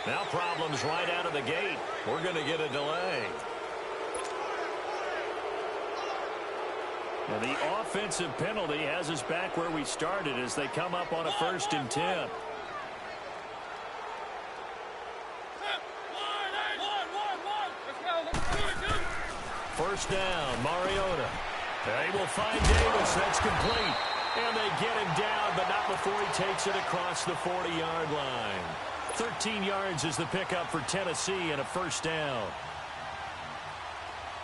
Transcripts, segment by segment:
Now problems right out of the gate. We're going to get a delay. And the offensive penalty has us back where we started as they come up on a 1st and 10. First down, Mariota. They will find Davis. That's complete. And they get him down, but not before he takes it across the 40-yard line. 13 yards is the pickup for Tennessee and a 1st down.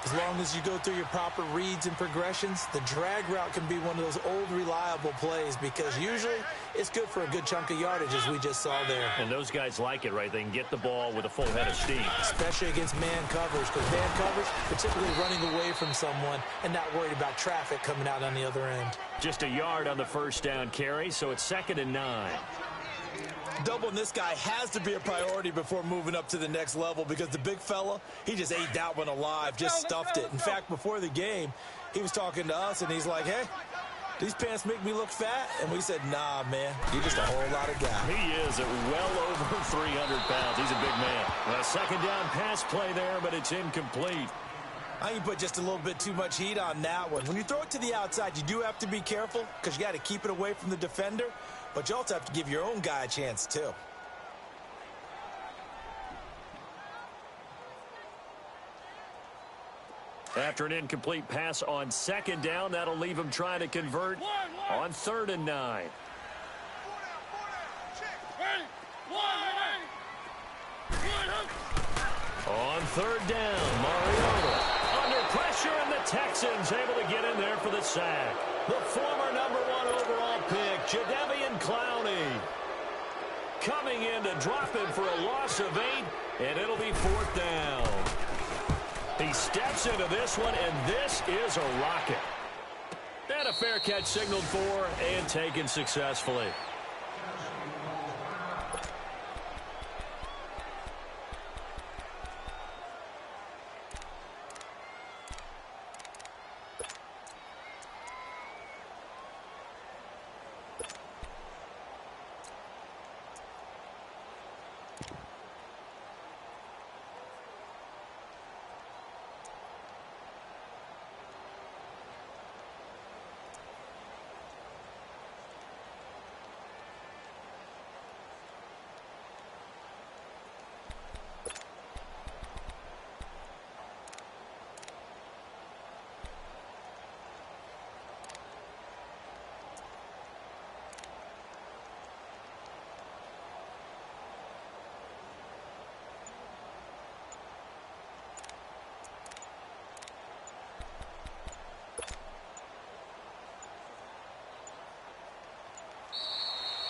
As long as you go through your proper reads and progressions, the drag route can be one of those old reliable plays because usually it's good for a good chunk of yardage as we just saw there. And those guys like it, right? They can get the ball with a full head of steam. Especially against man coverage because man coverage, particularly running away from someone and not worried about traffic coming out on the other end. Just a yard on the 1st down carry, so it's 2nd and 9. Doubling this guy has to be a priority before moving up to the next level because the big fella, he just ate that one alive, just stuffed it. In fact, before the game, he was talking to us, and he's like, hey, these pants make me look fat? And we said, nah, man, you're just a whole lot of guy. He is at well over 300 pounds. He's a big man. A 2nd down pass play there, but it's incomplete. I think you put just a little bit too much heat on that one. When you throw it to the outside, you do have to be careful because you got to keep it away from the defender. But you also have to give your own guy a chance, too. After an incomplete pass on 2nd down, that'll leave him trying to convert on 3rd and 9. On 3rd down, Mariota. Under pressure, and the Texans able to get in there for the sack. The former #1 overall pick, Jadeveon Clowney, coming in to drop him for a loss of 8, and it'll be 4th down. He steps into this one, and this is a rocket. And a fair catch signaled for and taken successfully.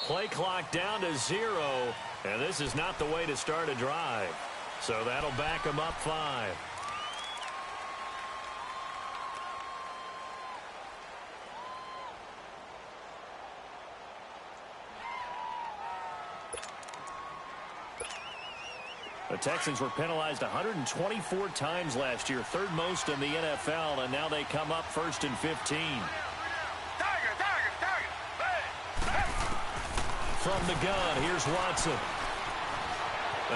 Play clock down to 0, and this is not the way to start a drive. So that'll back them up 5. The Texans were penalized 124 times last year, 3rd most in the NFL, and now they come up 1st and 15. From the gun, here's Watson.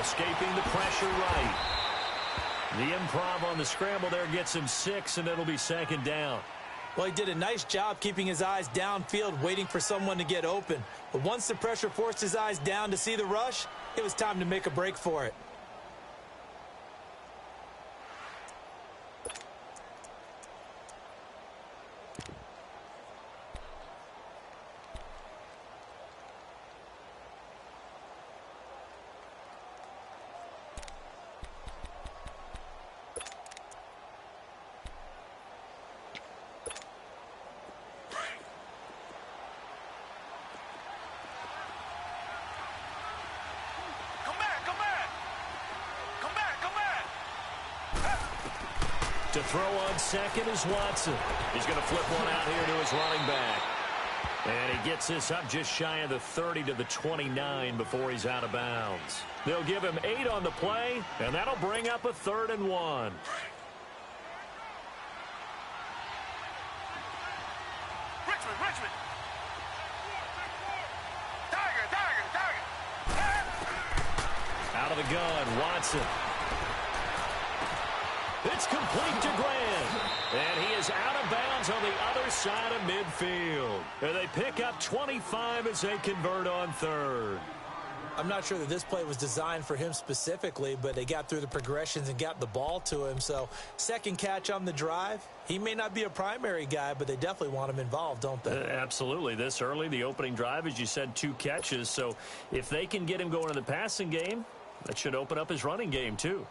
Escaping the pressure right. The improv on the scramble there gets him 6, and it'll be 2nd down. Well, he did a nice job keeping his eyes downfield, waiting for someone to get open. But once the pressure forced his eyes down to see the rush, it was time to make a break for it. To throw on 2nd is Watson. He's going to flip one out here to his running back. And he gets this up just shy of the 30 to the 29 before he's out of bounds. They'll give him 8 on the play, and that'll bring up a 3rd and 1. Richmond. Tiger. the gun, Watson. It's complete to Grant. And he is out of bounds on the other side of midfield. And they pick up 25 as they convert on third. I'm not sure that this play was designed for him specifically, but they got through the progressions and got the ball to him. So second catch on the drive. He may not be a primary guy, but they definitely want him involved, don't they? Absolutely. This early, the opening drive, as you said, 2 catches. So if they can get him going in the passing game, that should open up his running game too.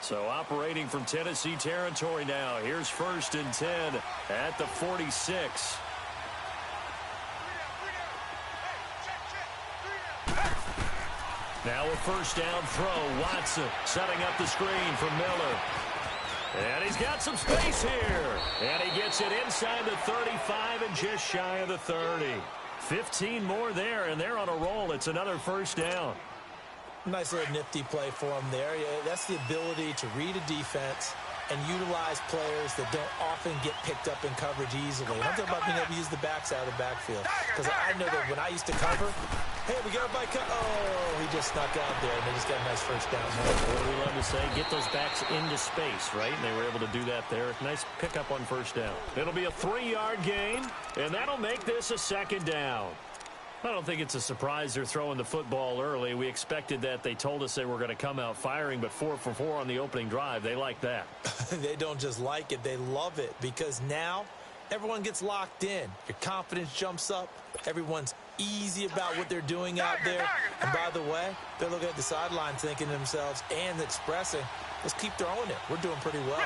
So operating from Tennessee territory now. Here's 1st and 10 at the 46. Now a first down throw. Watson setting up the screen for Miller. And he's got some space here. And he gets it inside the 35 and just shy of the 30. 15 more there, and they're on a roll. It's another first down. Nice little nifty play for him there. Yeah, that's the ability to read a defense and utilize players that don't often get picked up in coverage easily. And I'm talking about being able to use the backside of the backfield. Because I know that when I used to cover, hey, we got a bike. Oh, he just snuck out there, and they just got a nice first down. What do we love to say? Get those backs into space, right? And they were able to do that there. Nice pickup on first down. It'll be a 3-yard gain, and that'll make this a second down. I don't think it's a surprise they're throwing the football early. We expected that. They told us they were going to come out firing, but 4 for 4 on the opening drive. They like that. They don't just like it. They love it because now everyone gets locked in. Your confidence jumps up. Everyone's easy about what they're doing out there. And by the way, they're looking at the sideline thinking to themselves and expressing, let's keep throwing it. We're doing pretty well.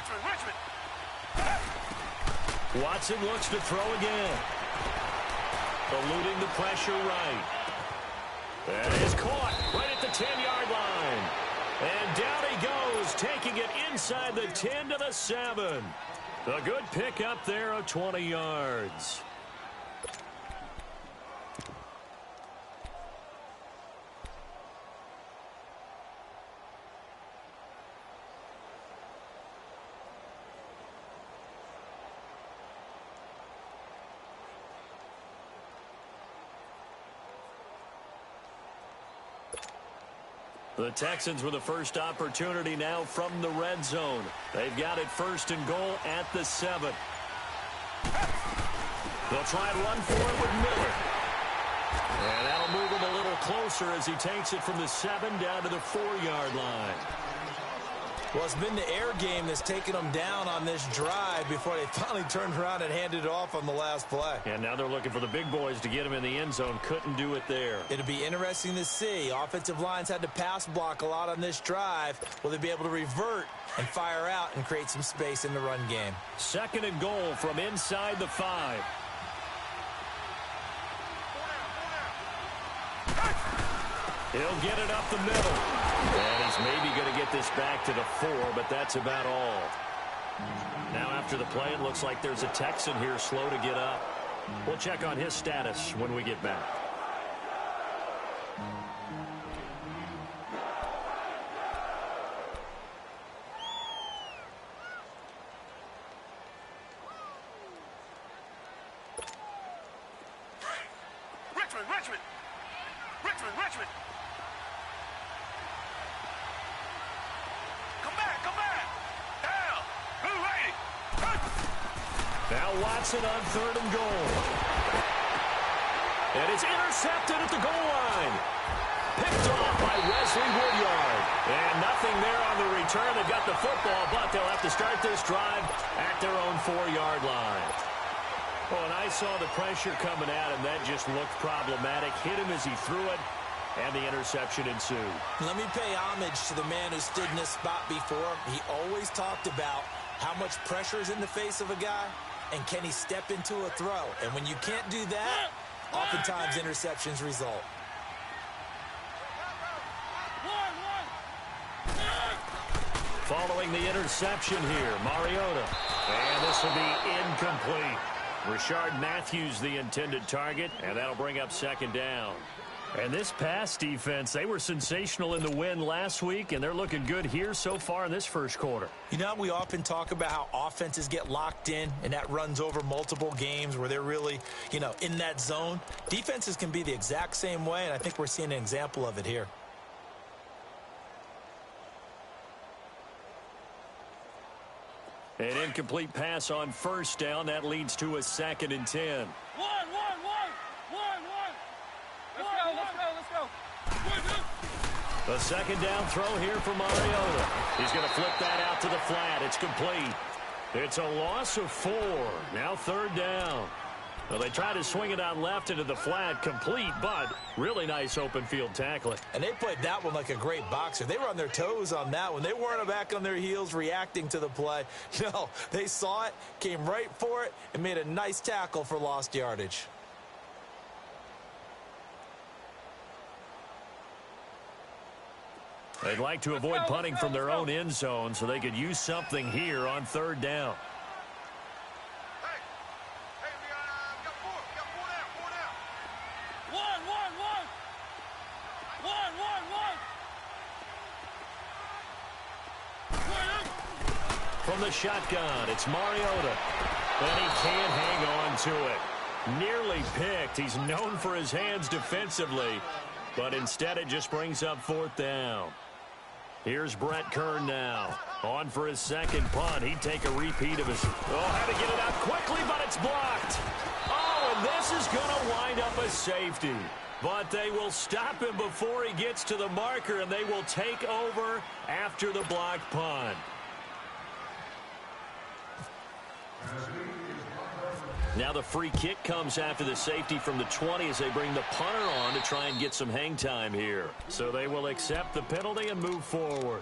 Watson looks to throw again. Eluding the pressure right. That is caught right at the 10-yard line. And down he goes, taking it inside the 10 to the 7. A good pickup there of 20 yards. The Texans with the first opportunity now from the red zone. They've got it 1st and goal at the 7. They'll try and run for it with Miller. And that'll move him a little closer as he takes it from the 7 down to the 4-yard line. Well, it's been the air game that's taken them down on this drive before they finally turned around and handed it off on the last play. And now they're looking for the big boys to get him in the end zone. Couldn't do it there. It'll be interesting to see. Offensive lines had to pass block a lot on this drive. Will they be able to revert and fire out and create some space in the run game? 2nd and goal from inside the 5. He'll get it up the middle. And he's maybe going to get this back to the 4, but that's about all. Now after the play, it looks like there's a Texan here slow to get up. We'll check on his status when we get back. Richmond. Come back. Down. Blue lady. Now Watson on 3rd and goal. And it's intercepted at the goal line. Picked off by Wesley Woodyard. And nothing there on the return. They've got the football, but they'll have to start this drive at their own 4-yard line. Oh, and I saw the pressure coming at him. That just looked problematic. Hit him as he threw it, and the interception ensued. Let me pay homage to the man who stood in this spot before. He always talked about how much pressure is in the face of a guy, and can he step into a throw. And when you can't do that, oftentimes interceptions result. Following the interception here, Mariota. And this will be incomplete. Rashard Matthews, the intended target, and that'll bring up 2nd down. And this pass defense, they were sensational in the win last week, and they're looking good here so far in this first quarter. You know, we often talk about how offenses get locked in, and that runs over multiple games where they're really, you know, in that zone. Defenses can be the exact same way, and I think we're seeing an example of it here. An incomplete pass on first down. That leads to a 2nd and 10. The 2nd down throw here for Mariota. He's going to flip that out to the flat. It's complete. It's a loss of 4. Now 3rd down. Well, they try to swing it out left into the flat, complete, but really nice open field tackling. And they played that one like a great boxer. They were on their toes on that one. They weren't back on their heels reacting to the play. No, they saw it, came right for it, and made a nice tackle for lost yardage. They'd like to avoid punting from their own end zone so they could use something here on 3rd down. From the shotgun, it's Mariota. And he can't hang on to it. Nearly picked. He's known for his hands defensively, but instead it just brings up 4th down. Here's Brett Kern now. On for his 2nd punt. He'd take a repeat of his... Oh, had to get it out quickly, but it's blocked. Oh, and this is going to wind up a safety. But they will stop him before he gets to the marker, and they will take over after the blocked punt. Now the free kick comes after the safety from the 20 as they bring the punter on to try and get some hang time here. So they will accept the penalty and move forward.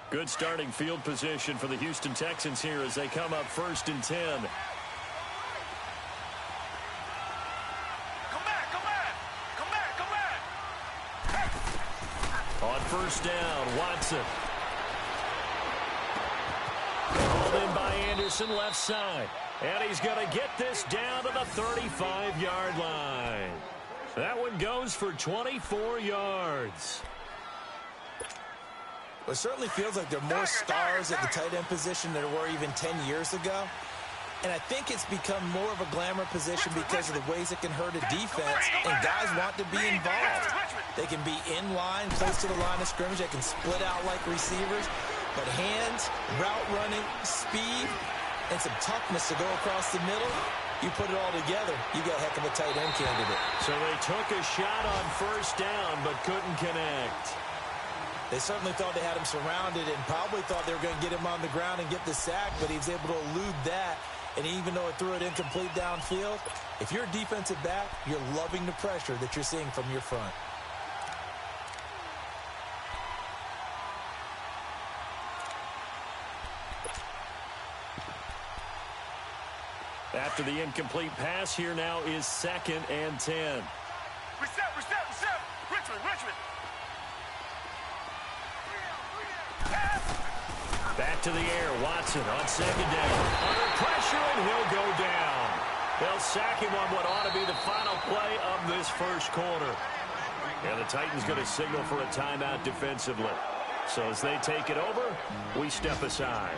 Good starting field position for the Houston Texans here as they come up 1st and 10. On 1st down, Watson. Called in by Anderson, left side. And he's going to get this down to the 35-yard line. That one goes for 24 yards. Well, it certainly feels like there are more stars at the tight end position than there were even 10 years ago. And I think it's become more of a glamour position because of the ways it can hurt a defense, and guys want to be involved. They can be in line, close to the line of scrimmage. They can split out like receivers. But hands, route running, speed, and some toughness to go across the middle, you put it all together, you got a heck of a tight end candidate. So they took a shot on 1st down but couldn't connect. They certainly thought they had him surrounded and probably thought they were going to get him on the ground and get the sack, but he was able to elude that. And even though it threw it incomplete downfield, if you're a defensive back, you're loving the pressure that you're seeing from your front. After the incomplete pass, here now is 2nd and 10. Reset. Richmond. Back to the air, Watson on 2nd down. Under pressure, and he'll go down. They'll sack him on what ought to be the final play of this first quarter. And the Titans going to signal for a timeout defensively. So as they take it over, we step aside.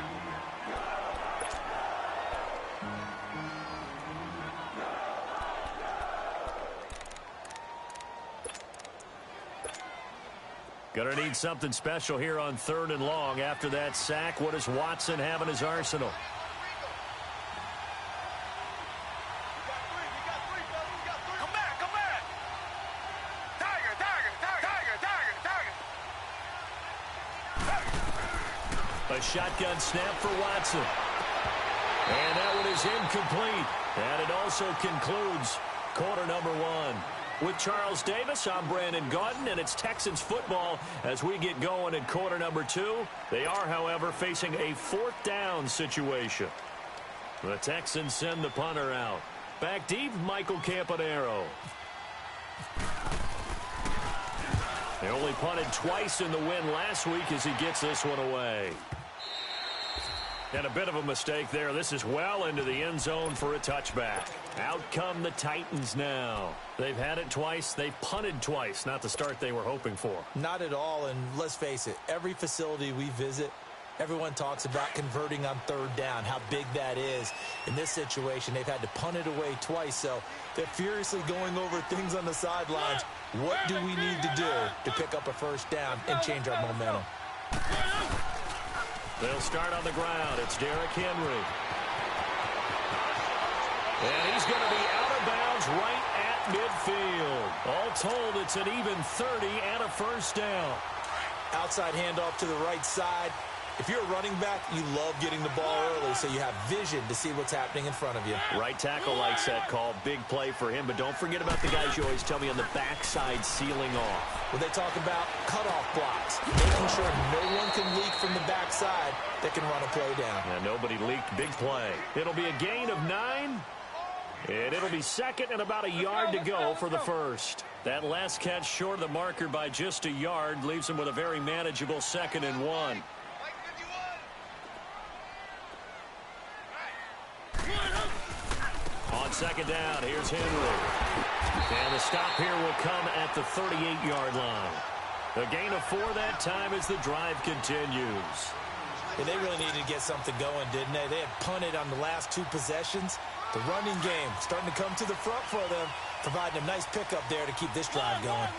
Going to need something special here on 3rd and long. After that sack, what does Watson have in his arsenal? Come back. Tiger. A shotgun snap for Watson. And that one is incomplete. And it also concludes quarter number 1. With Charles Davis, I'm Brandon Gaudin, and it's Texans football as we get going in quarter number 2. They are, however, facing a 4th down situation. The Texans send the punter out. Back deep, Michael Campanaro. They only punted twice in the win last week as he gets this one away. And a bit of a mistake there. This is well into the end zone for a touchback. Out come the Titans now. They've had it twice. They've punted twice. Not the start they were hoping for. Not at all, and let's face it, every facility we visit, everyone talks about converting on third down, how big that is. In this situation, they've had to punt it away twice, so they're furiously going over things on the sidelines. What do we need to do to pick up a first down and change our momentum? They'll start on the ground. It's Derrick Henry. And he's going to be out of bounds right at midfield. All told, it's an even 30 and a first down. Outside handoff to the right side. If you're a running back, you love getting the ball early so you have vision to see what's happening in front of you. Right tackle likes that call. Big play for him, but don't forget about the guys you always tell me on the backside sealing off. Well, they talk about cutoff blocks, making sure no one can leak from the backside that can run a play down. Yeah, nobody leaked. Big play. It'll be a gain of 9, and it'll be second and about a yard to go for the first. That last catch short of the marker by just a yard leaves him with a very manageable 2nd and 1. On second down, here's Henry. And the stop here will come at the 38-yard line. A gain of 4 that time as the drive continues. And they really needed to get something going, didn't they? They had punted on the last 2 possessions. The running game starting to come to the front for them, providing a nice pickup there to keep this drive going.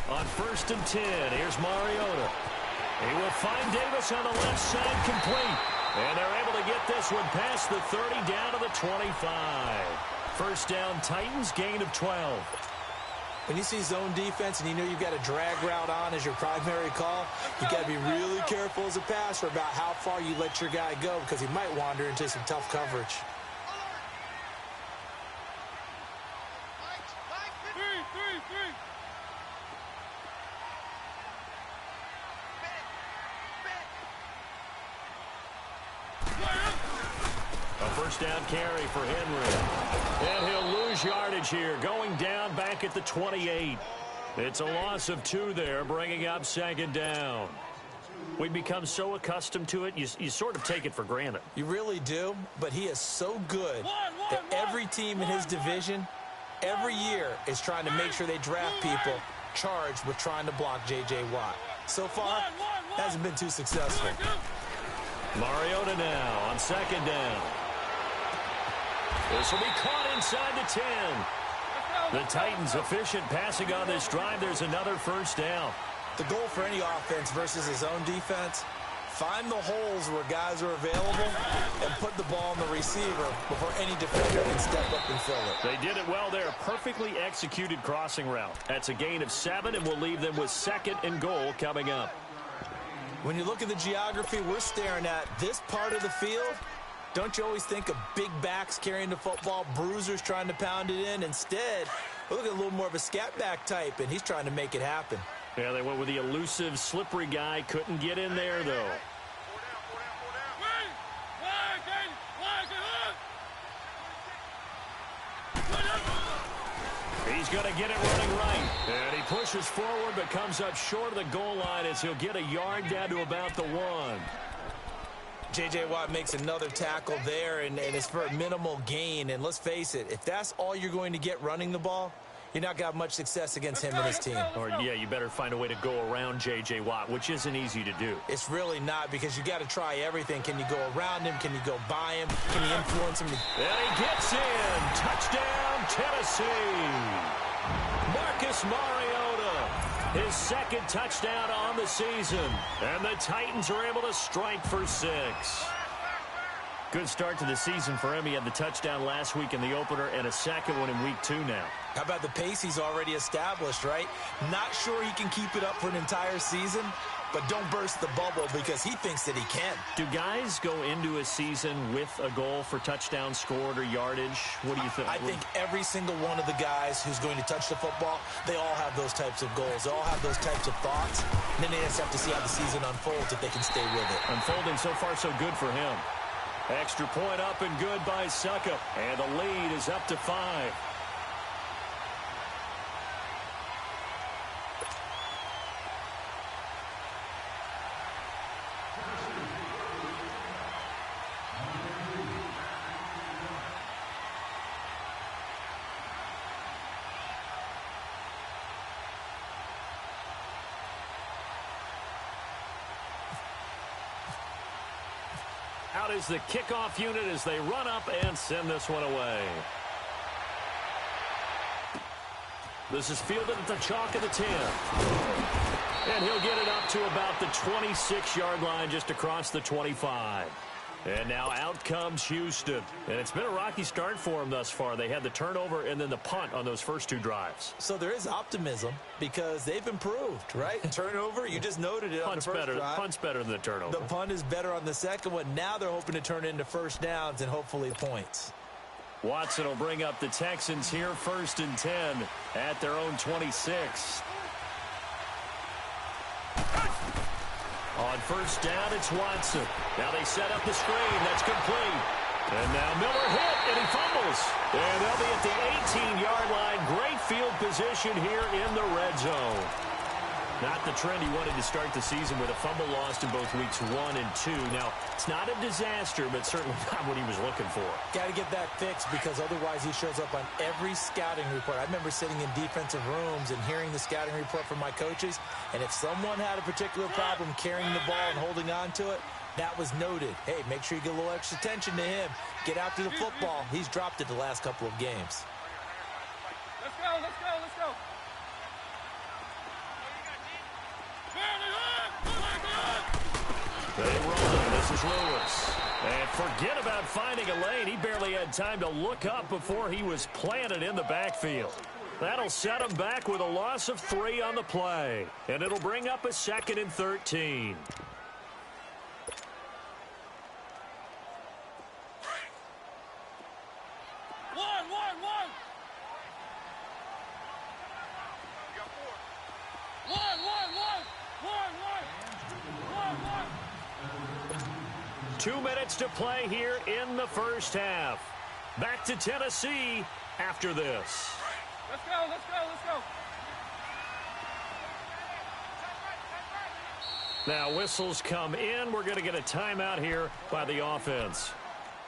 On 1st and 10, here's Mariota. He will find Davis on the left side complete. And they're able to get this one past the 30 down to the 25. First down, Titans, gain of 12. When you see zone defense and you know you've got a drag route on as your primary call, you've got to be really careful as a passer about how far you let your guy go because he might wander into some tough coverage. First down carry for Henry. And he'll lose yardage here, going down back at the 28. It's a loss of 2 there, bringing up 2nd down. We've become so accustomed to it, you sort of take it for granted. You really do, but he is so good that every team in his division, every year, is trying to make sure they draft people charged with trying to block J.J. Watt. So far, hasn't been too successful. Mariota now on 2nd down. This will be caught inside the 10. The Titans efficient passing on this drive. There's another first down. The goal for any offense versus his own defense, find the holes where guys are available and put the ball on the receiver before any defender can step up and fill it. They did it well there. Perfectly executed crossing route. That's a gain of 7, and we'll leave them with 2nd and goal coming up. When you look at the geography we're staring at, this part of the field, don't you always think of big backs carrying the football, bruisers trying to pound it in? Instead, we're looking at a little more of a scat back type, and he's trying to make it happen. Yeah, they went with the elusive, slippery guy. Couldn't get in there, though. He's going to get it running right. And he pushes forward but comes up short of the goal line as he'll get a yard down to about the 1. J.J. Watt makes another tackle there, and it's for a minimal gain. And let's face it, if that's all you're going to get running the ball, you're not going to have much success against him and his team. Or, yeah, you better find a way to go around J.J. Watt, which isn't easy to do. It's really not because you got to try everything. Can you go around him? Can you go by him? Can you influence him? And he gets in. Touchdown, Tennessee. Marcus Mariota. His 2nd touchdown on the season. And the Titans are able to strike for 6. Good start to the season for him. He had the touchdown last week in the opener and a 2nd one in week 2 now. How about the pace he's already established, right? Not sure he can keep it up for an entire season, but don't burst the bubble because he thinks that he can. Do guys go into a season with a goal for touchdowns scored or yardage? What do you think? I think every single one of the guys who's going to touch the football, they all have those types of goals. They all have those types of thoughts. And then they just have to see how the season unfolds if they can stay with it. Unfolding so far so good for him. Extra point up and good by Suckup. And the lead is up to 5. Out is the kickoff unit as they run up and send this one away. This is fielded at the chalk of the 10. And he'll get it up to about the 26-yard line, just across the 25. And now out comes Houston. And it's been a rocky start for them thus far. They had the turnover and then the punt on those first 2 drives. So there is optimism because they've improved, right? Turnover, you just noted it on the first drive. Punt's better than the turnover. The punt is better on the second one. Now they're hoping to turn into first downs and hopefully points. Watson will bring up the Texans here, 1st and 10 at their own 26. On first down, it's Watson. Now they set up the screen. That's complete. And now Miller hit, and he fumbles. And they'll be at the 18-yard line. Great field position here in the red zone. Not the trend he wanted to start the season with a fumble lost in both weeks 1 and 2. Now, it's not a disaster, but certainly not what he was looking for. Got to get that fixed because otherwise he shows up on every scouting report. I remember sitting in defensive rooms and hearing the scouting report from my coaches, and if someone had a particular problem carrying the ball and holding on to it, that was noted. Hey, make sure you get a little extra attention to him. Get after the football. He's dropped it the last couple of games. Let's go, let's go, let's go. They run. This is Lewis. And forget about finding a lane. He barely had time to look up before he was planted in the backfield. That'll set him back with a loss of 3 on the play. And it'll bring up a 2nd and 13. Two minutes to play here in the first half. Back to Tennessee after this. Let's go, let's go, let's go. Now whistles come in. We're going to get a timeout here by the offense.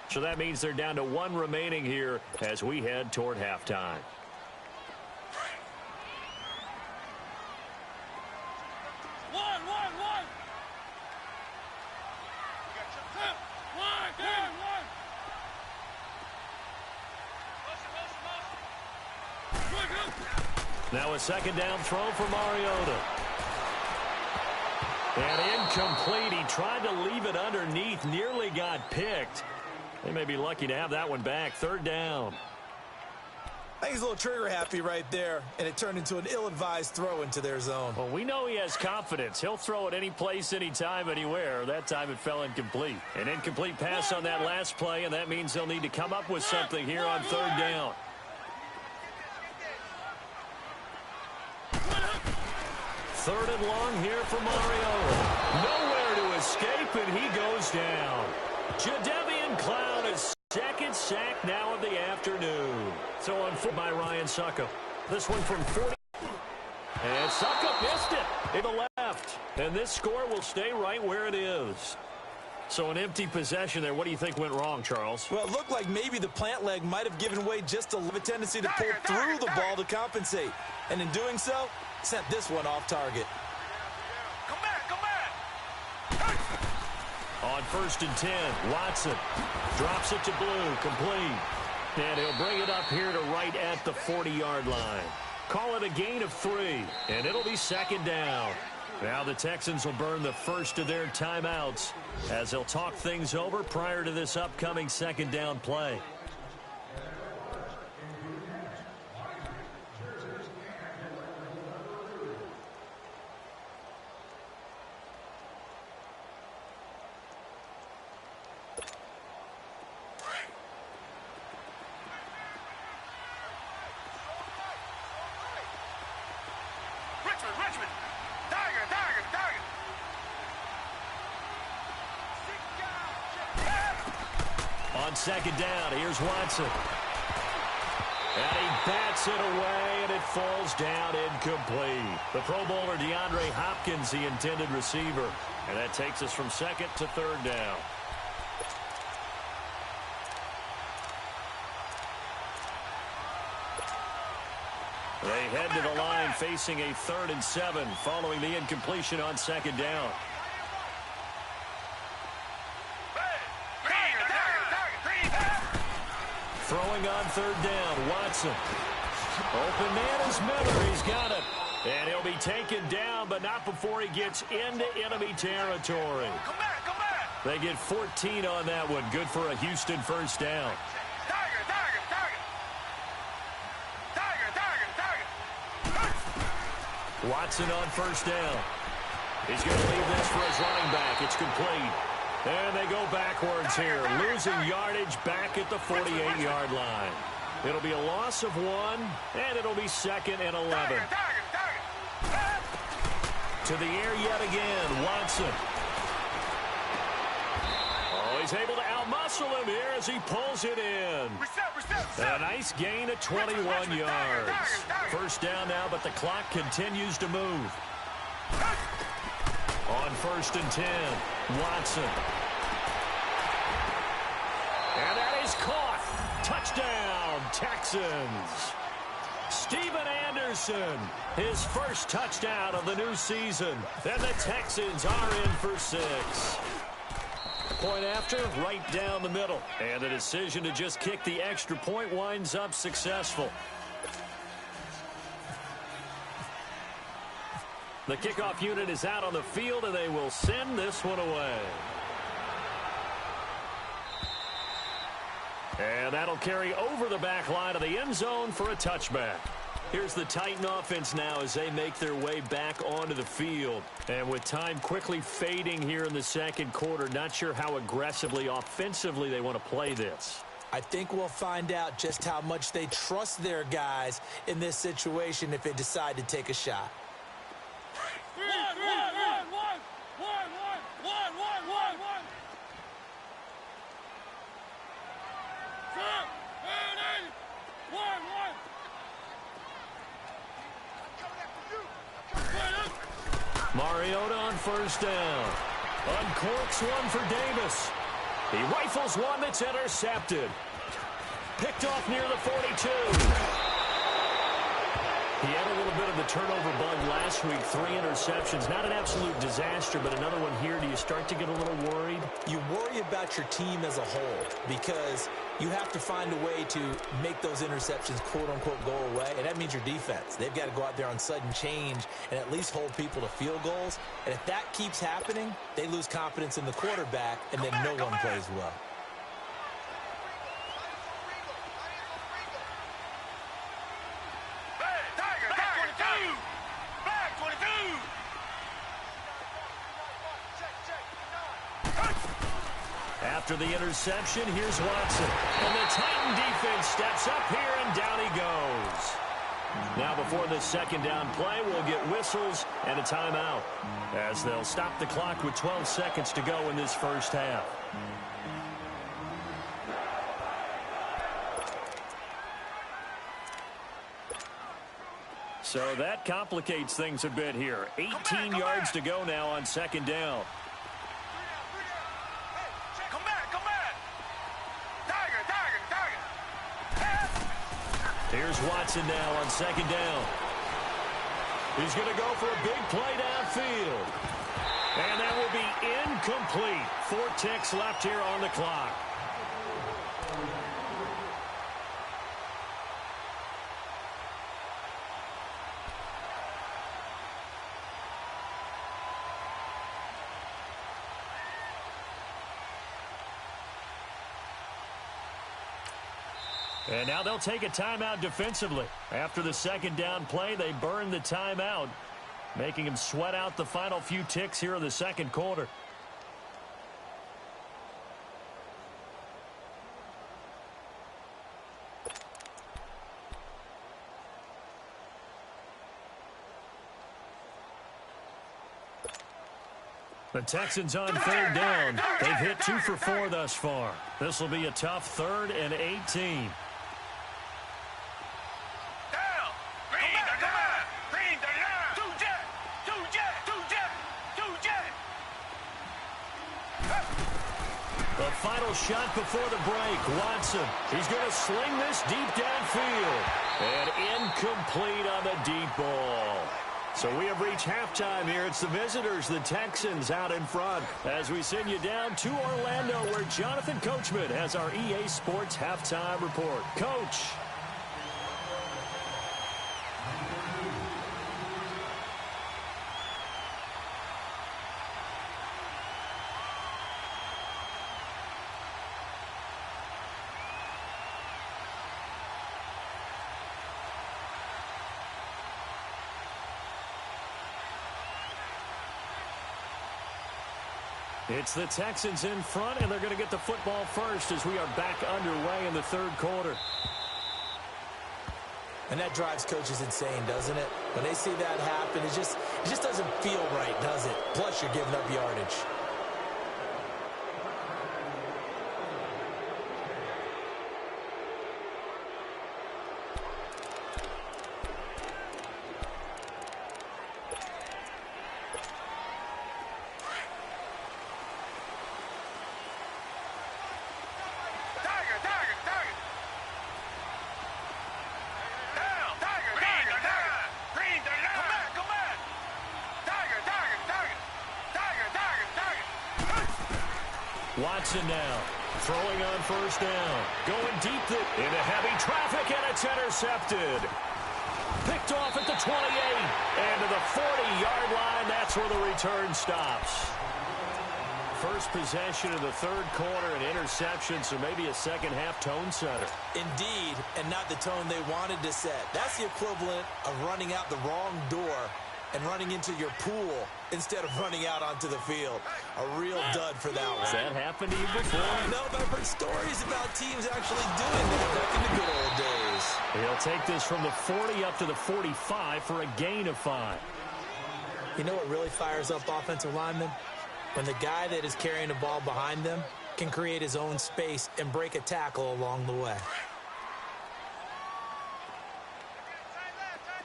So that means they're down to 1 remaining here as we head toward halftime. Now a 2nd down throw for Mariota. And incomplete. He tried to leave it underneath. Nearly got picked. They may be lucky to have that one back. 3rd down. I think he's a little trigger happy right there, and it turned into an ill-advised throw into their zone. Well, we know he has confidence. He'll throw it any place, anytime, anywhere. That time it fell incomplete. An incomplete pass on that last play, and that means they'll need to come up with something here on 3rd down. 3rd and long here for Mariota. Nowhere to escape, and he goes down. Jadeveon Clown is 2nd sack now of the afternoon. So on foot by Ryan Suckup. This one from 40. And Suckup missed it to the left. And this score will stay right where it is. So an empty possession there. What do you think went wrong, Charles? Well, it looked like maybe the plant leg might have given way just a little tendency to pull through the ball to compensate. And in doing so, sent this one off target. Come back, come back. On 1st and 10, Watson drops it to Blue, complete. And he'll bring it up here to right at the 40-yard line. Call it a gain of 3, and it'll be 2nd down. Now the Texans will burn the first of their timeouts as they'll talk things over prior to this upcoming 2nd down play. On second down, here's Watson. And he bats it away, and it falls down incomplete. The Pro Bowler DeAndre Hopkins, the intended receiver. And that takes us from second to third down. They head to the line facing a 3rd and 7 following the incompletion on second down. Throwing on third down, Watson. Open man is Miller. He's got it. And he'll be taken down, but not before he gets into enemy territory. They get 14 on that one. Good for a Houston first down. Watson on first down. He's going to leave this for his running back. It's complete. And they go backwards here, losing yardage back at the 48-yard line. It'll be a loss of 1, and it'll be 2nd and 11. To the air yet again, Watson. Oh, he's able to outmuscle him here as he pulls it in. A nice gain of 21 yards. First down now, but the clock continues to move. On 1st and 10, Watson. And that is caught. Touchdown, Texans. Steven Anderson, his first touchdown of the new season. And the Texans are in for 6. Point after, right down the middle. And the decision to just kick the extra point winds up successful. The kickoff unit is out on the field, and they will send this one away. And that'll carry over the back line of the end zone for a touchback. Here's the Titan offense now as they make their way back onto the field. And with time quickly fading here in the second quarter, not sure how aggressively, offensively they want to play this. I think we'll find out just how much they trust their guys in this situation if they decide to take a shot. Mariota on first down. Uncorks one for Davis. He rifles one that's intercepted. Picked off near the 42. He had a little bit of the turnover bug last week. 3 interceptions. Not an absolute disaster, but another one here. Do you start to get a little worried? You worry about your team as a whole because you have to find a way to make those interceptions, quote-unquote, go away, and that means your defense. They've got to go out there on sudden change and at least hold people to field goals. And if that keeps happening, they lose confidence in the quarterback, and then no one plays well. After the interception, here's Watson. And the Titan defense steps up here, and down he goes. Now before the second down play, we'll get whistles and a timeout as they'll stop the clock with 12 seconds to go in this first half. So that complicates things a bit here. 18 yards to go now on second down. Here's Watson now on second down. He's going to go for a big play downfield. And that will be incomplete. 4 ticks left here on the clock. And now they'll take a timeout defensively. After the second down play, they burn the timeout, making them sweat out the final few ticks here in the second quarter. The Texans on third down. They've hit got 2 for 4 thus far. This will be a tough 3rd and 18. The final shot before the break. Watson. He's going to sling this deep downfield. And incomplete on the deep ball. So we have reached halftime here. It's the visitors, the Texans, out in front. As we send you down to Orlando, where Jonathan Coachman has our EA Sports halftime report. Coach. It's the Texans in front, and they're going to get the football first as we are back underway in the 3rd quarter. And that drives coaches insane, doesn't it? When they see that happen, it just doesn't feel right, does it? Plus, you're giving up yardage. Watson now, throwing on 1st down. Going deep into heavy traffic, and it's intercepted. Picked off at the 28, and to the 40-yard line. That's where the return stops. First possession of the 3rd quarter, an interception, so maybe a second-half tone setter. Indeed, and not the tone they wanted to set. That's the equivalent of running out the wrong door and running into your pool instead of running out onto the field. A real dud for that one. Has that happened to you before? No, but I've heard stories about teams actually doing that back in the good old days. He'll take this from the 40 up to the 45 for a gain of 5. You know what really fires up offensive linemen? When the guy that is carrying the ball behind them can create his own space and break a tackle along the way.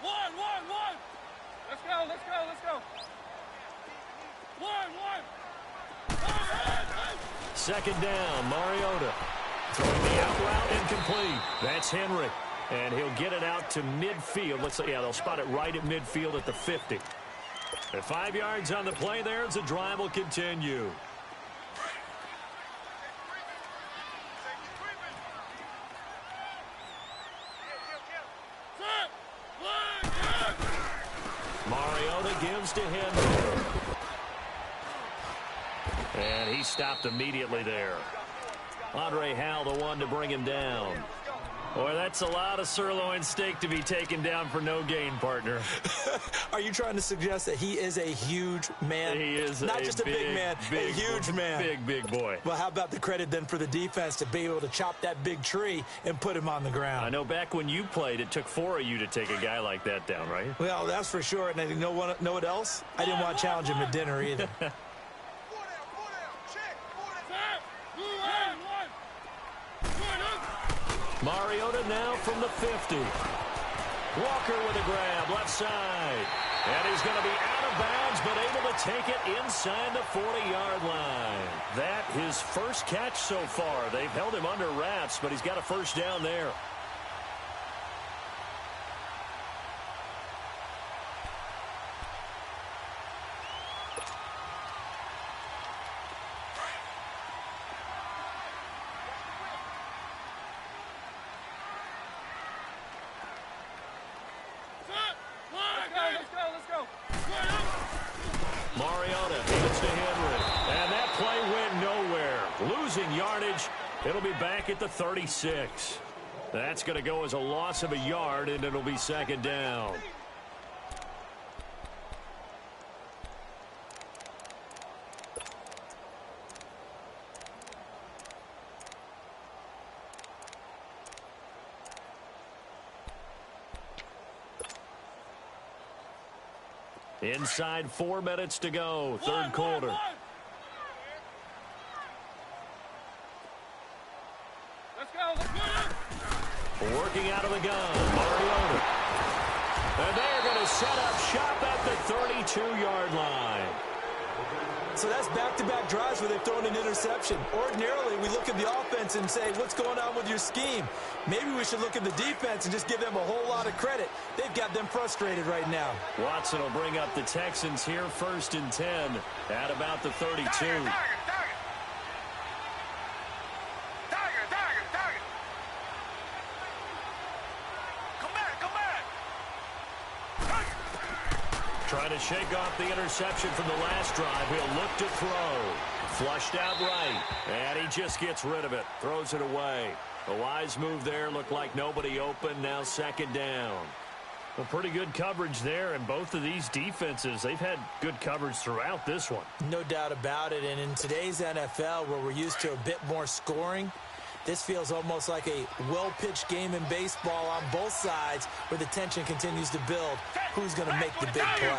One. Let's go. One. 2nd down, Mariota. Throwing the out route, incomplete. That's Henry. And he'll get it out to midfield. Let's say, yeah, they'll spot it right at midfield at the 50. At 5 yards on the play there, as the drive will continue. Mariota gives to Henry. And he stopped immediately there. Andre Howell, the one to bring him down. Boy, that's a lot of sirloin steak to be taken down for no gain, partner. Are you trying to suggest that he is a huge man? He is not just a big man, a huge man. Big boy. Well, how about the credit then for the defense to be able to chop that big tree and put him on the ground? I know back when you played, it took 4 of you to take a guy like that down, right? Well, that's for sure. And you know what else? I didn't want to challenge him at dinner either. Mariota now from the 50. Walker with a grab, left side. And he's going to be out of bounds, but able to take it inside the 40-yard line. That his first catch so far. They've held him under wraps, but he's got a 1st down there. Mariota hands to Henry. And that play went nowhere. Losing yardage. It'll be back at the 36. That's going to go as a loss of a yard, and it'll be 2nd down. Inside 4 minutes to go, 3rd quarter. Let's go. Working out of the gun, Mariota. And they're going to set up shop at the 32-yard line. So that's back-to-back drives where they've thrown an interception. Ordinarily, we look at the offense and say, what's going on with your scheme? Maybe we should look at the defense and just give them a whole lot of credit. They've got them frustrated right now. Watson will bring up the Texans here, 1st and 10 at about the 32. Tiger. Come back. Trying to shake off the interception from the last drive. He'll look to throw. Flushed out right. And he just gets rid of it. Throws it away. A wise move there. Looked like nobody open. Now 2nd down. Well, pretty good coverage there. And both of these defenses, they've had good coverage throughout this one. No doubt about it. And in today's NFL, where we're used to a bit more scoring, this feels almost like a well-pitched game in baseball on both sides where the tension continues to build. Who's going to make the big play?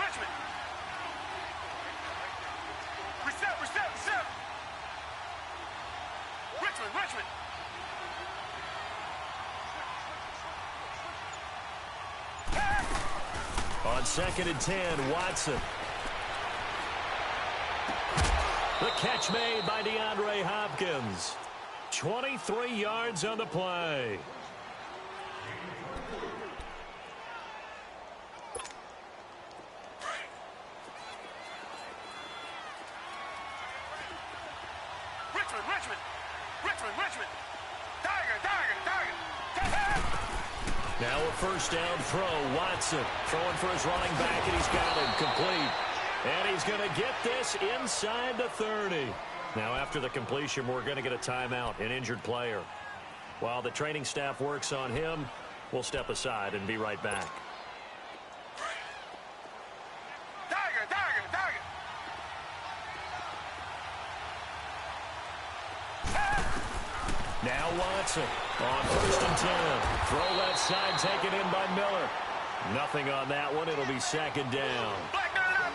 Richmond. Reset. Richmond. On 2nd and 10, Watson. The catch made by DeAndre Hopkins. 23 yards on the play. Richmond. Tiger. Now a 1st down throw. Watson throwing for his running back, and he's got him complete. And he's going to get this inside the 30. Now after the completion, we're going to get a timeout, an injured player. While the training staff works on him, we'll step aside and be right back. Tiger. Now Watson on 1st and 10. Throw left side taken in by Miller. Nothing on that one. It'll be 2nd down.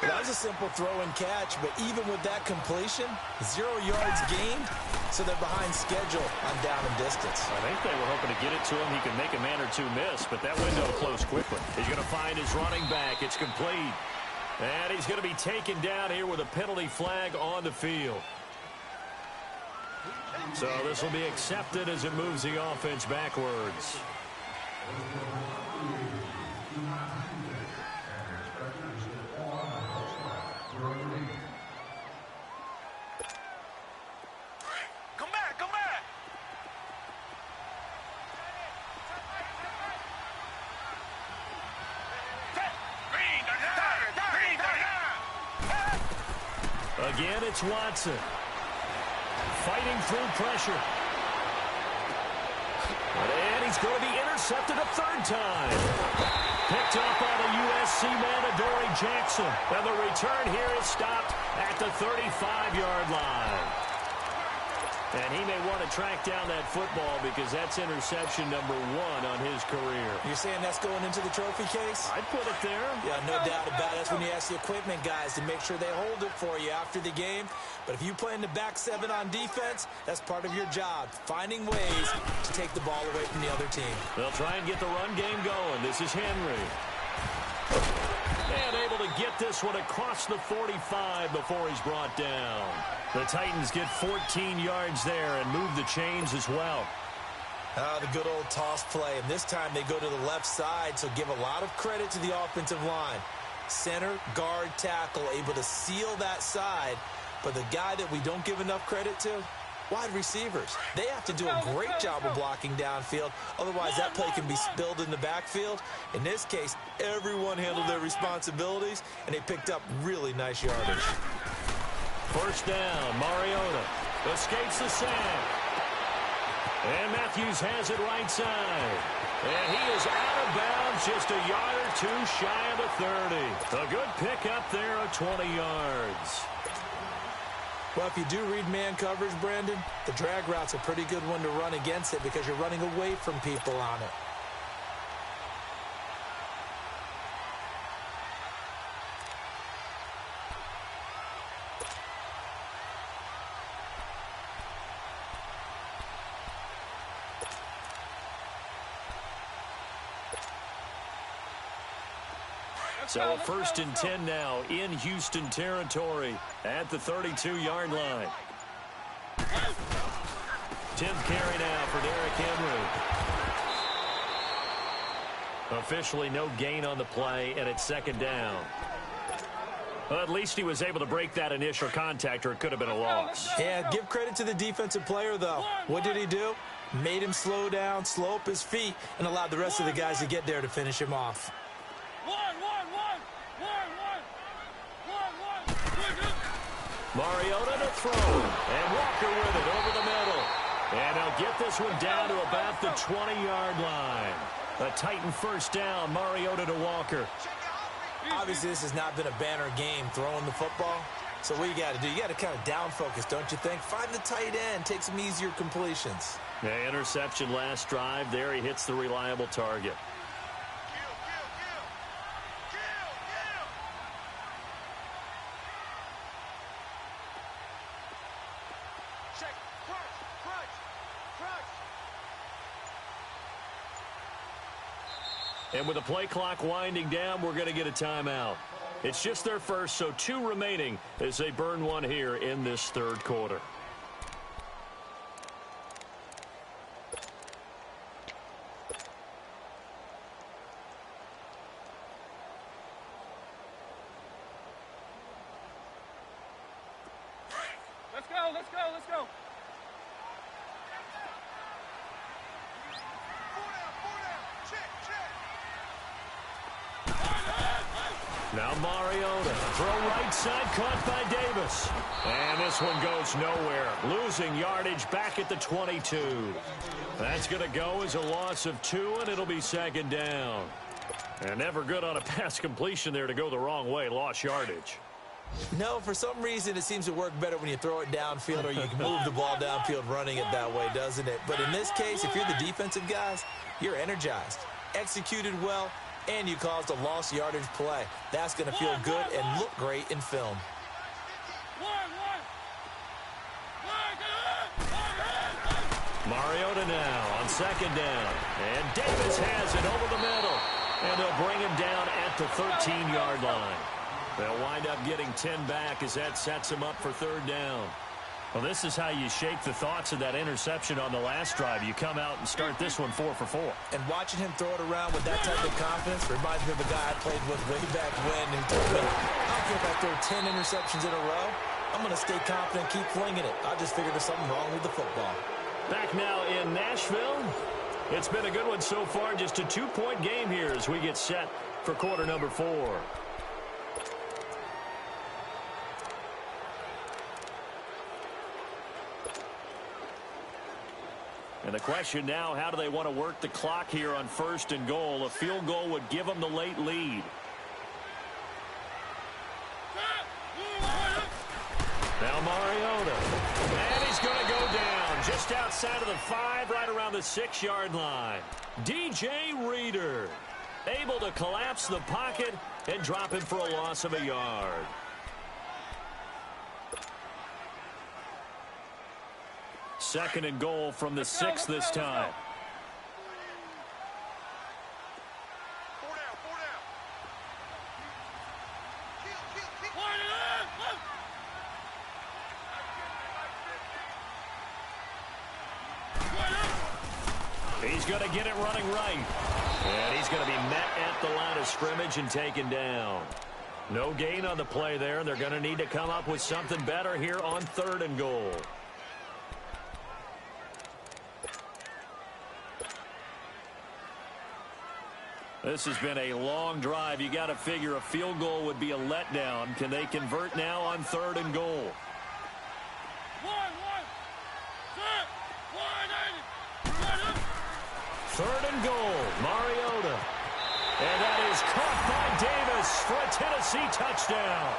Well, that was a simple throw and catch, but even with that completion, 0 yards gained, so they're behind schedule on down and distance. I think they were hoping to get it to him. He could make a man or two miss, but that window closed quickly. He's going to find his running back. It's complete. And he's going to be taken down here with a penalty flag on the field. So this will be accepted as it moves the offense backwards. Come back. Again, it's Watson. Fighting through pressure. And he's going to be intercepted a 3rd time. Picked up by the USC man, Adoree Jackson. And the return here is stopped at the 35-yard line. And he may want to track down that football because that's interception number 1 on his career. You're saying that's going into the trophy case? I'd put it there. Yeah, no doubt about it. That's when you ask the equipment guys to make sure they hold it for you after the game. But if you play in the back 7 on defense, that's part of your job, finding ways to take the ball away from the other team. They'll try and get the run game going. This is Henry. And able to get this one across the 45 before he's brought down. The Titans get 14 yards there and move the chains as well. The good old toss play. And this time they go to the left side, so give a lot of credit to the offensive line. Center, guard, tackle, able to seal that side. But the guy that we don't give enough credit to, wide receivers. They have to do a great job of blocking downfield. Otherwise, that play can be spilled in the backfield. In this case, everyone handled their responsibilities, and they picked up really nice yardage. 1st down, Mariota escapes the sack. And Matthews has it right side. And he is out of bounds, just a yard or 2 shy of the 30. A good pickup there of 20 yards. Well, if you do read man coverage, Brandon, the drag route's a pretty good one to run against it because you're running away from people on it. So a 1st and 10 now in Houston territory at the 32-yard line. 10th carry now for Derrick Henry. Officially no gain on the play, and it's 2nd down. Well, at least he was able to break that initial contact, or it could have been a loss. Yeah, give credit to the defensive player, though. What did he do? Made him slow down, slow up his feet, and allowed the rest of the guys to get there to finish him off. Mariota to throw, and Walker with it over the middle. And they'll get this one down to about the 20-yard line. A Titan 1st down, Mariota to Walker. Obviously, this has not been a banner game throwing the football. So what you got to do, you got to kind of down focus, don't you think? Find the tight end, take some easier completions. Yeah, interception last drive. There he hits the reliable target. And with the play clock winding down, we're going to get a timeout. It's just their first, so 2 remaining as they burn one here in this 3rd quarter. Let's go, let's go, let's go. Now Mariota, throw right side, caught by Davis. And this one goes nowhere, losing yardage back at the 22. That's going to go as a loss of 2, and it'll be 2nd down. And never good on a pass completion there to go the wrong way, lost yardage. No, for some reason, it seems to work better when you throw it downfield or you can move the ball downfield running it that way, doesn't it? But in this case, if you're the defensive guys, you're energized, executed well, and you caused a lost yardage play. That's going to feel good and look great in film. Mariota now on 2nd down. And Davis has it over the middle. And they'll bring him down at the 13-yard line. They'll wind up getting 10 back as that sets him up for 3rd down. Well, this is how you shake the thoughts of that interception on the last drive. You come out and start this one 4 for 4. And watching him throw it around with that type of confidence reminds me of a guy I played with way back when who told me, I don't care if I throw 10 interceptions in a row. I'm going to stay confident and keep flinging it. I just figured there's something wrong with the football. Back now in Nashville. It's been a good one so far. Just a 2-point game here as we get set for quarter number 4. And the question now, how do they want to work the clock here on 1st and goal? A field goal would give them the late lead. Now Mariota. And he's going to go down just outside of the 5, right around the 6-yard line. DJ Reader able to collapse the pocket and drop him for a loss of a yard. Second and goal from the 6 this time. He's going to get it running right. And he's going to be met at the line of scrimmage and taken down. No gain on the play there, and they're going to need to come up with something better here on 3rd and goal. This has been a long drive. You got to figure a field goal would be a letdown. Can they convert now on 3rd and goal? Third and goal, Mariota. And that is caught by Davis for a Tennessee touchdown.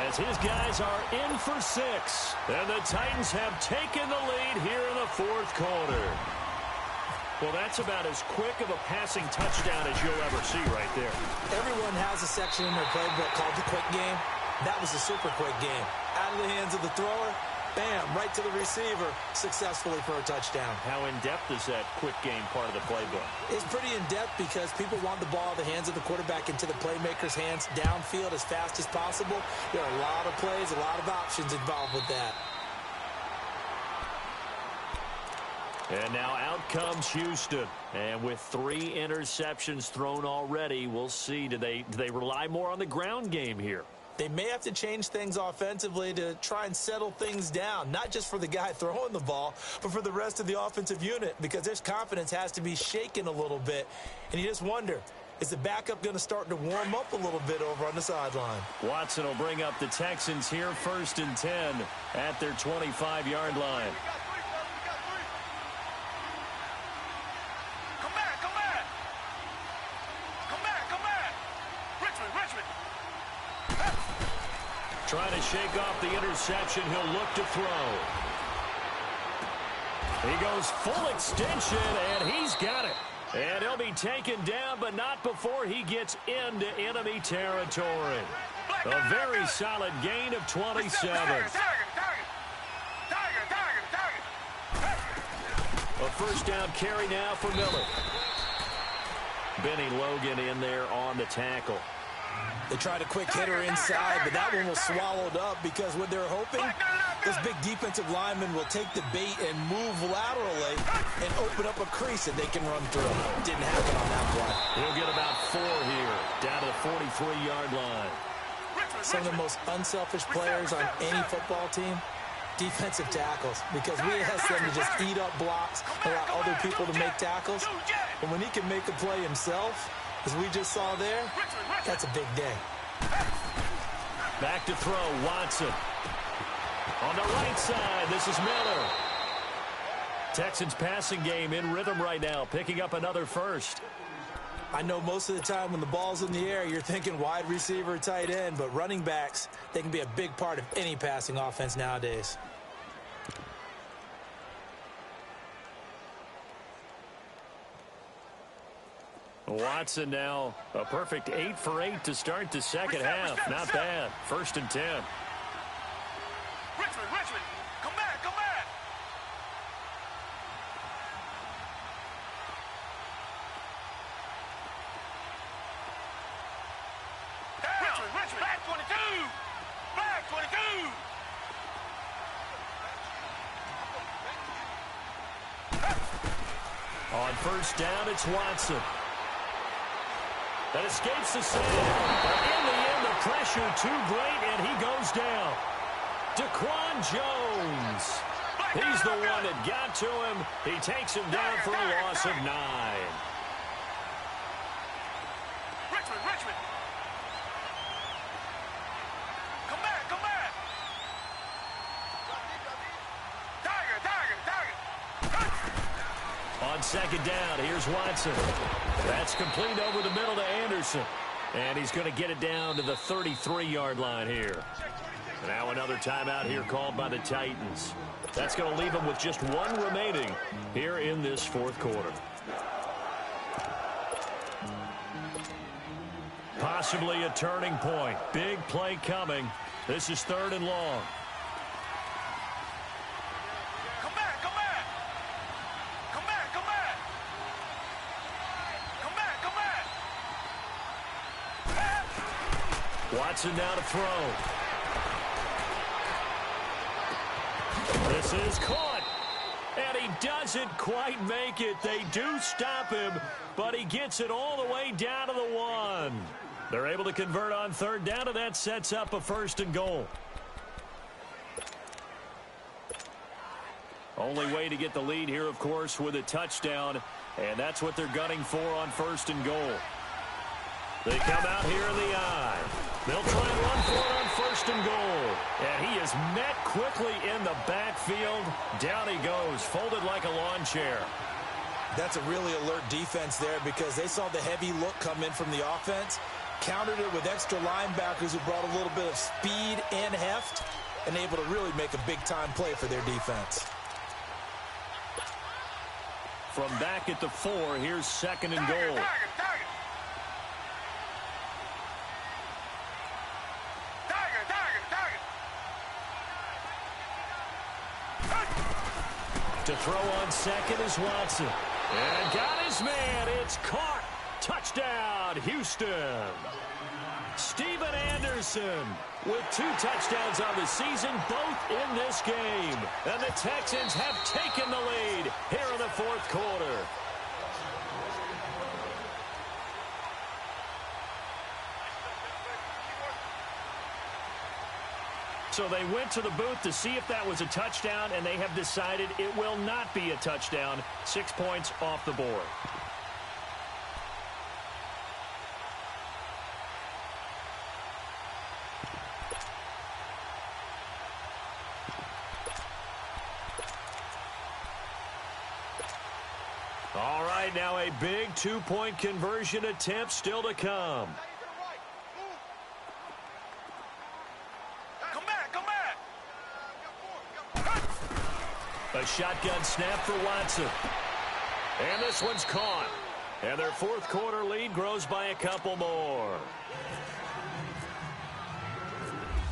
As his guys are in for 6. And the Titans have taken the lead here in the 4th quarter. Well, that's about as quick of a passing touchdown as you'll ever see right there. Everyone has a section in their playbook called the quick game. That was a super quick game. Out of the hands of the thrower, bam, right to the receiver, successfully for a touchdown. How in-depth is that quick game part of the playbook? It's pretty in-depth because people want the ball in the hands of the quarterback into the playmaker's hands downfield as fast as possible. There are a lot of plays, a lot of options involved with that. And now out comes Houston. And with 3 interceptions thrown already, we'll see. Do they rely more on the ground game here? They may have to change things offensively to try and settle things down, not just for the guy throwing the ball, but for the rest of the offensive unit, because their confidence has to be shaken a little bit. And you just wonder, is the backup going to start to warm up a little bit over on the sideline? Watson will bring up the Texans here, 1st and 10 at their 25-yard line. Trying to shake off the interception. He'll look to throw. He goes full extension, and he's got it. And he'll be taken down, but not before he gets into enemy territory. A very solid gain of 27. A first down carry now for Miller. Benny Logan in there on the tackle. They tried a quick hitter inside, but that one was swallowed up because what they're hoping, this big defensive lineman will take the bait and move laterally and open up a crease that they can run through. Didn't happen on that play. He'll get about 4 here, down to the 43-yard line. Some of the most unselfish players on any football team, defensive tackles, because we ask them to just eat up blocks, allow other people to make tackles. But when he can make a play himself, as we just saw there, that's a big day. Back to throw, Watson. On the right side, this is Miller. Texans passing game in rhythm right now, picking up another first. I know most of the time when the ball's in the air, you're thinking wide receiver, tight end, but running backs, they can be a big part of any passing offense nowadays. Watson now a perfect 8 for 8 to start the second half. Not bad. 1st and 10. Richmond, come back. Richmond, back 22. Back 22. On first down, it's Watson. That escapes the save. But in the end, the pressure too great, and he goes down. Daquan Jones. He's the one that got to him. He takes him down for a loss of 9. Richmond. Come back. Tiger. On second down, here's Watson. That's complete over the middle to Anderson. And he's going to get it down to the 33-yard line here. Now another timeout here called by the Titans. That's going to leave them with just 1 remaining here in this 4th quarter. Possibly a turning point. Big play coming. This is 3rd and long. Watson now to throw. This is caught. And he doesn't quite make it. They do stop him, but he gets it all the way down to the 1. They're able to convert on 3rd down, and that sets up a 1st and goal. Only way to get the lead here, of course, with a touchdown, and that's what they're gunning for on 1st and goal. They come out here in the eye. They'll try and run for it on 1st and goal. And he is met quickly in the backfield. Down he goes, folded like a lawn chair. That's a really alert defense there because they saw the heavy look come in from the offense, countered it with extra linebackers who brought a little bit of speed and heft, and able to really make a big-time play for their defense. From back at the 4, here's 2nd and goal. To throw on second is Watson. And got his man. It's caught. Touchdown, Houston. Steven Anderson with 2 touchdowns on the season, both in this game. And the Texans have taken the lead here in the fourth quarter. So they went to the booth to see if that was a touchdown, and they have decided it will not be a touchdown. 6 points off the board. All right, now a big 2-point conversion attempt still to come. A shotgun snap for Watson. And this one's caught. And their fourth quarter lead grows by a couple more.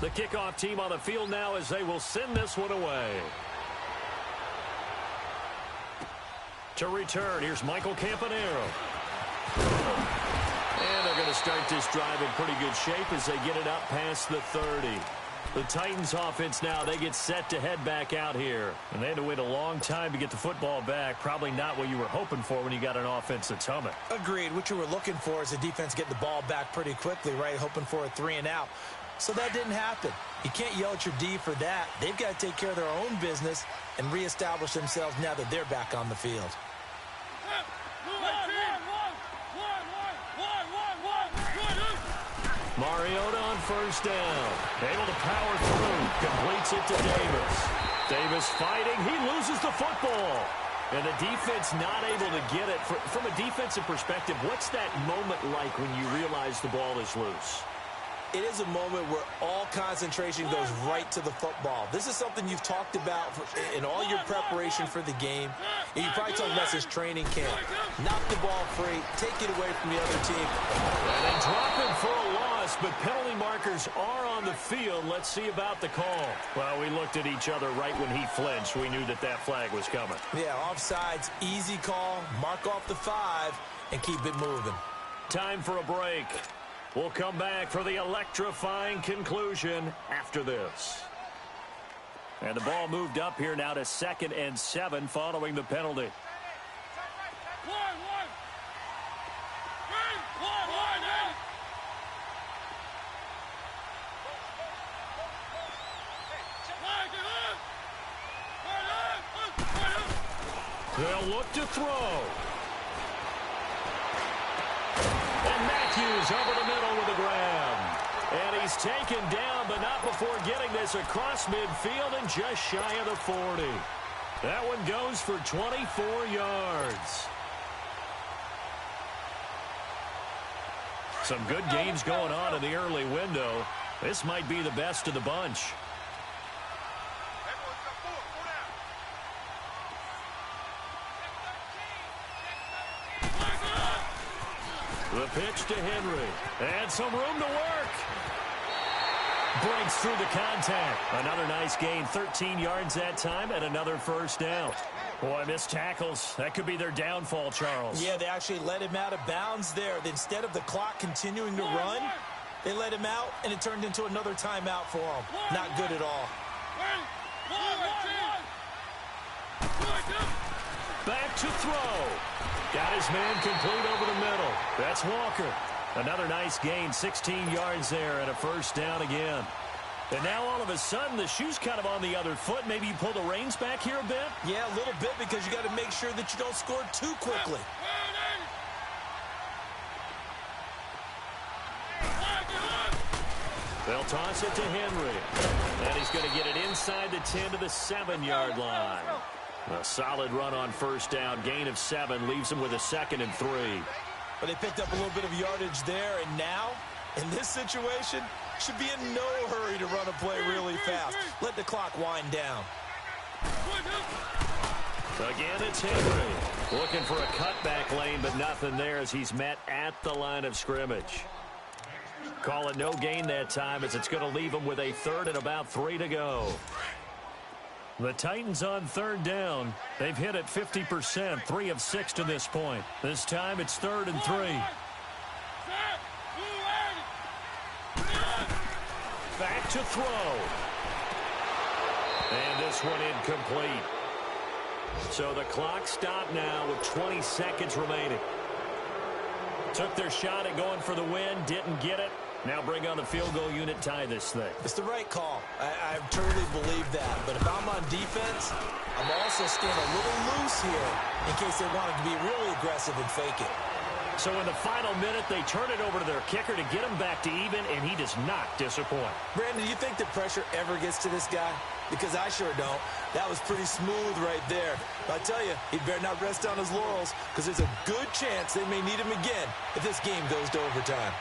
The kickoff team on the field now as they will send this one away. To return, here's Michael Campanaro. And they're going to start this drive in pretty good shape as they get it up past the 30. The Titans offense now, they get set to head back out here. And they had to wait a long time to get the football back. Probably not what you were hoping for when you got an offense that's humming. Agreed. What you were looking for is the defense getting the ball back pretty quickly, right? Hoping for a 3-and-out. So that didn't happen. You can't yell at your D for that. They've got to take care of their own business and reestablish themselves now that they're back on the field. Mariota on first down. Able to power through. Completes it to Davis. Davis fighting. He loses the football. And the defense not able to get it. From a defensive perspective, what's that moment like when you realize the ball is loose? It is a moment where all concentration goes right to the football. This is something you've talked about in all your preparation for the game. And you probably talked about this training camp. Knock the ball free, take it away from the other team. And they drop him for a loss, but penalty markers are on the field. Let's see about the call. Well, we looked at each other right when he flinched. We knew that that flag was coming. Yeah, offsides, easy call, mark off the 5, and keep it moving. Time for a break. We'll come back for the electrifying conclusion after this. And the ball moved up here now to 2nd and 7 following the penalty. They'll look to throw. And Matthews over the middle with a grab. And he's taken down, but not before getting this across midfield and just shy of the 40. That one goes for 24 yards. Some good games going on in the early window. This might be the best of the bunch. The pitch to Henry. And some room to work. Breaks through the contact. Another nice gain. 13 yards that time and another first down. Boy, missed tackles. That could be their downfall, Charles. Yeah, they actually let him out of bounds there. Instead of the clock continuing to run, they let him out, and it turned into another timeout for him. Not good at all. Back to throw. Got his man complete over the middle. That's Walker. Another nice gain, 16 yards there and a first down again. And now all of a sudden the shoe's kind of on the other foot. Maybe you pull the reins back here a bit? Yeah, a little bit because you got to make sure that you don't score too quickly. They'll toss it to Henry. And he's going to get it inside the 10 to the 7-yard line. A solid run on first down. Gain of 7 leaves him with a 2nd and 3. But they picked up a little bit of yardage there, and now, in this situation, should be in no hurry to run a play really fast. Let the clock wind down. Again, it's Henry. Looking for a cutback lane, but nothing there as he's met at the line of scrimmage. Call it no gain that time as it's going to leave him with a 3rd and about 3 to go. The Titans on third down. They've hit it 50%, 3 of 6 to this point. This time it's 3rd and 3. Back to throw. And this one incomplete. So the clock stopped now with 20 seconds remaining. Took their shot at going for the win, didn't get it. Now bring on the field goal unit, tie this thing. It's the right call. I truly believe that. But if I'm on defense, I'm also staying a little loose here in case they wanted to be really aggressive and fake it. So in the final minute, they turn it over to their kicker to get him back to even, and he does not disappoint. Brandon, do you think the pressure ever gets to this guy? Because I sure don't. That was pretty smooth right there. But I tell you, he better not rest on his laurels because there's a good chance they may need him again if this game goes to overtime.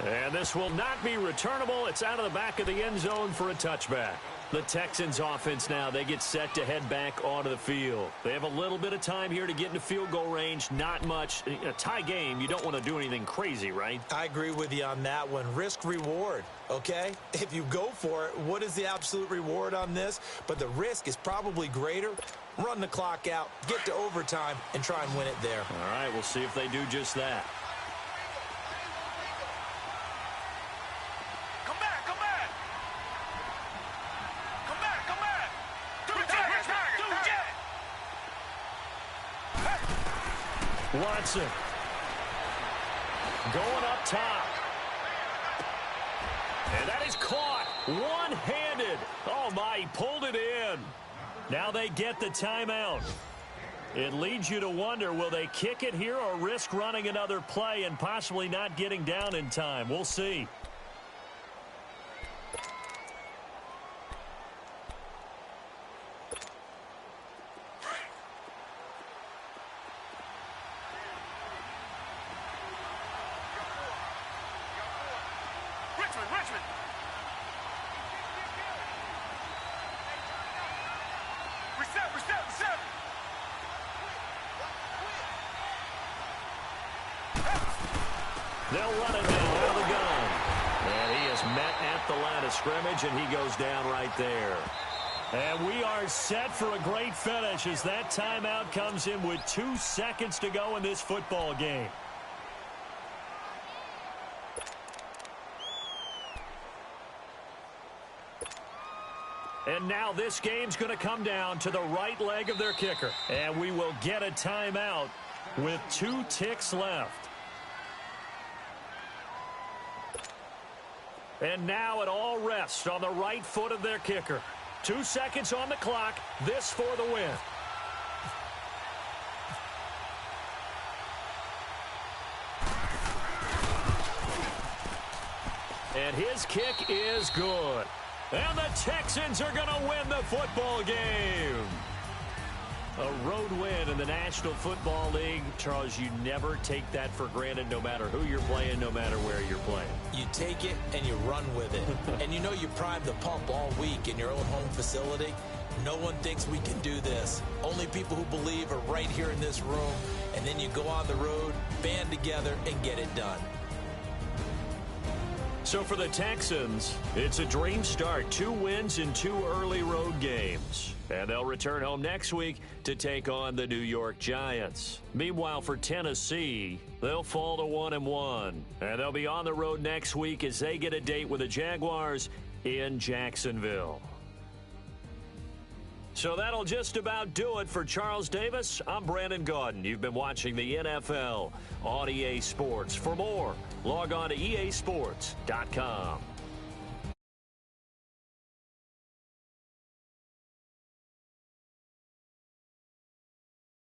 And this will not be returnable. It's out of the back of the end zone for a touchback. The Texans offense now, they get set to head back onto the field. They have a little bit of time here to get into field goal range. Not much. A tie game, you don't want to do anything crazy, right? I agree with you on that one. Risk-reward, okay? If you go for it, what is the absolute reward on this? But the risk is probably greater. Run the clock out, get to overtime, and try and win it there. All right, we'll see if they do just that. Watson going up top. And that is caught one-handed. Oh, my, he pulled it in. Now they get the timeout. It leads you to wonder, will they kick it here or risk running another play and possibly not getting down in time? We'll see. They'll run it now out of the gun. And he is met at the line of scrimmage, and he goes down right there. And we are set for a great finish as that timeout comes in with 2 seconds to go in this football game. And now this game's going to come down to the right leg of their kicker. And we will get a timeout with 2 ticks left. And now it all rests on the right foot of their kicker. 2 seconds on the clock. This for the win. And his kick is good. And the Texans are going to win the football game. A road win in the National Football League. Charles, you never take that for granted no matter who you're playing, no matter where you're playing. You take it and you run with it. And you know you prime the pump all week in your own home facility. No one thinks we can do this. Only people who believe are right here in this room. And then you go on the road, band together, and get it done. So for the Texans, it's a dream start. 2 wins in 2 early road games. And they'll return home next week to take on the New York Giants. Meanwhile, for Tennessee, they'll fall to 1-1. And they'll be on the road next week as they get a date with the Jaguars in Jacksonville. So that'll just about do it for Charles Davis. I'm Brandon Gaudin. You've been watching the NFL on EA Sports. For more, log on to easports.com.